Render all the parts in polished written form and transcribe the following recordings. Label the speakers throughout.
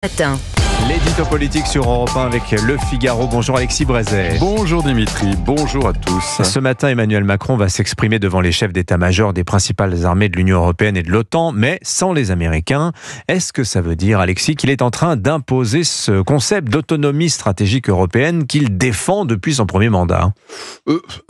Speaker 1: Matin.
Speaker 2: L'édito politique sur Europe 1 avec Le Figaro. Bonjour Alexis Brézet.
Speaker 3: Bonjour Dimitri, bonjour à tous.
Speaker 2: Ce matin, Emmanuel Macron va s'exprimer devant les chefs d'état-major des principales armées de l'Union européenne et de l'OTAN, mais sans les Américains. Est-ce que ça veut dire, Alexis, qu'il est en train d'imposer ce concept d'autonomie stratégique européenne qu'il défend depuis son premier mandat ?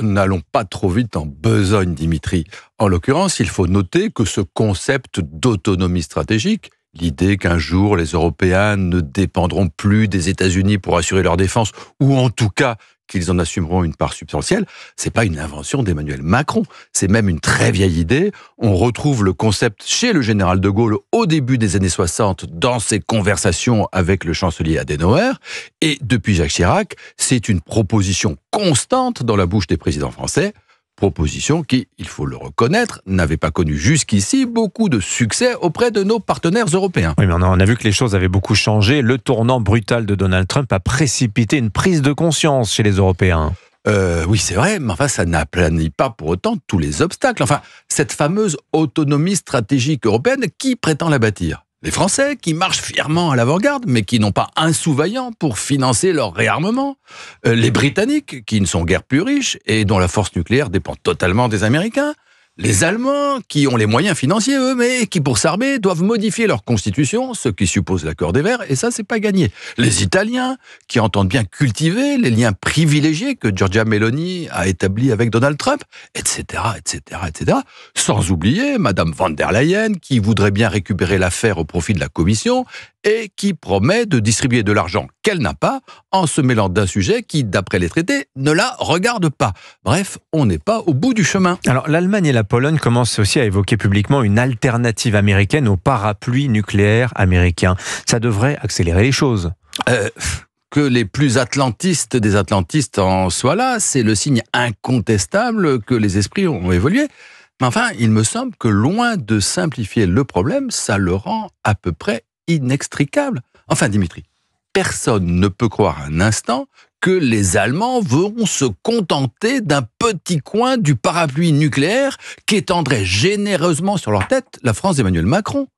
Speaker 3: N'allons pas trop vite en besogne, Dimitri. En l'occurrence, il faut noter que ce concept d'autonomie stratégique, l'idée qu'un jour les Européens ne dépendront plus des États-Unis pour assurer leur défense, ou en tout cas qu'ils en assumeront une part substantielle, c'est pas une invention d'Emmanuel Macron. C'est même une très vieille idée. On retrouve le concept chez le général de Gaulle au début des années 60 dans ses conversations avec le chancelier Adenauer. Et depuis Jacques Chirac, c'est une proposition constante dans la bouche des présidents français. Proposition qui, il faut le reconnaître, n'avait pas connu jusqu'ici beaucoup de succès auprès de nos partenaires européens.
Speaker 2: Oui, mais on a vu que les choses avaient beaucoup changé. Le tournant brutal de Donald Trump a précipité une prise de conscience chez les Européens.
Speaker 3: Oui, c'est vrai, mais enfin, ça n'aplanit pas pour autant tous les obstacles. Enfin, cette fameuse autonomie stratégique européenne, qui prétend la bâtir ? Les Français, qui marchent fièrement à l'avant-garde, mais qui n'ont pas un sou vaillant pour financer leur réarmement. Les Britanniques, qui ne sont guère plus riches et dont la force nucléaire dépend totalement des Américains. Les Allemands, qui ont les moyens financiers, eux, mais qui, pour s'armer, doivent modifier leur constitution, ce qui suppose l'accord des Verts, et ça, c'est pas gagné. Les Italiens, qui entendent bien cultiver les liens privilégiés que Giorgia Meloni a établis avec Donald Trump, etc., etc., etc. Sans oublier Madame von der Leyen, qui voudrait bien récupérer l'affaire au profit de la Commission, et qui promet de distribuer de l'argent qu'elle n'a pas, en se mêlant d'un sujet qui, d'après les traités, ne la regarde pas. Bref, on n'est pas au bout du chemin.
Speaker 2: Alors, l'Allemagne et la Pologne commencent aussi à évoquer publiquement une alternative américaine au parapluie nucléaire américain. Ça devrait accélérer les choses.
Speaker 3: Que les plus atlantistes des atlantistes en soient là, c'est le signe incontestable que les esprits ont évolué. Mais enfin, il me semble que loin de simplifier le problème, ça le rend à peu près inextricable. Enfin, Dimitri, personne ne peut croire un instant que les Allemands vont se contenter d'un petit coin du parapluie nucléaire qu'étendrait généreusement sur leur tête la France d'Emmanuel Macron.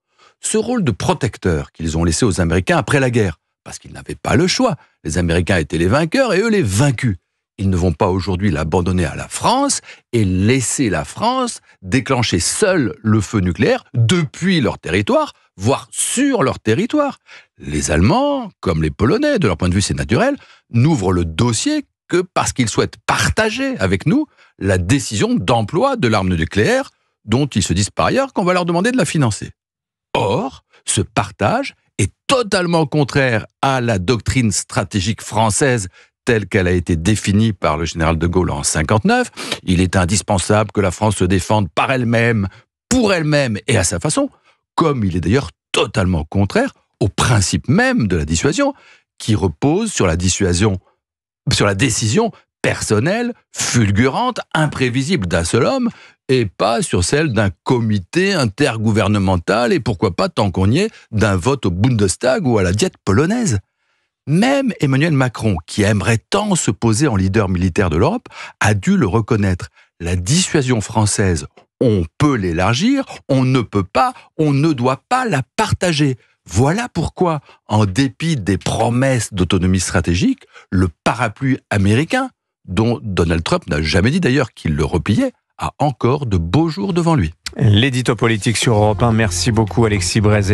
Speaker 3: Ce rôle de protecteur qu'ils ont laissé aux Américains après la guerre, parce qu'ils n'avaient pas le choix. Les Américains étaient les vainqueurs et eux les vaincus. Ils ne vont pas aujourd'hui l'abandonner à la France et laisser la France déclencher seule le feu nucléaire depuis leur territoire, voire sur leur territoire. Les Allemands, comme les Polonais, de leur point de vue c'est naturel, n'ouvrent le dossier que parce qu'ils souhaitent partager avec nous la décision d'emploi de l'arme nucléaire dont ils se disent par ailleurs qu'on va leur demander de la financer. Or, ce partage est totalement contraire à la doctrine stratégique française telle qu'elle a été définie par le général de Gaulle en 1959. Il est indispensable que la France se défende par elle-même, pour elle-même et à sa façon, comme il est d'ailleurs totalement contraire au principe même de la dissuasion, qui repose sur la décision personnelle, fulgurante, imprévisible d'un seul homme, et pas sur celle d'un comité intergouvernemental, et pourquoi pas, tant qu'on y est, d'un vote au Bundestag ou à la diète polonaise. Même Emmanuel Macron, qui aimerait tant se poser en leader militaire de l'Europe, a dû le reconnaître. La dissuasion française, on peut l'élargir, on ne peut pas, on ne doit pas la partager. Voilà pourquoi, en dépit des promesses d'autonomie stratégique, le parapluie américain, dont Donald Trump n'a jamais dit d'ailleurs qu'il le repliait, a encore de beaux jours devant lui.
Speaker 2: L'édito politique sur Europe 1. Merci beaucoup Alexis Brézet.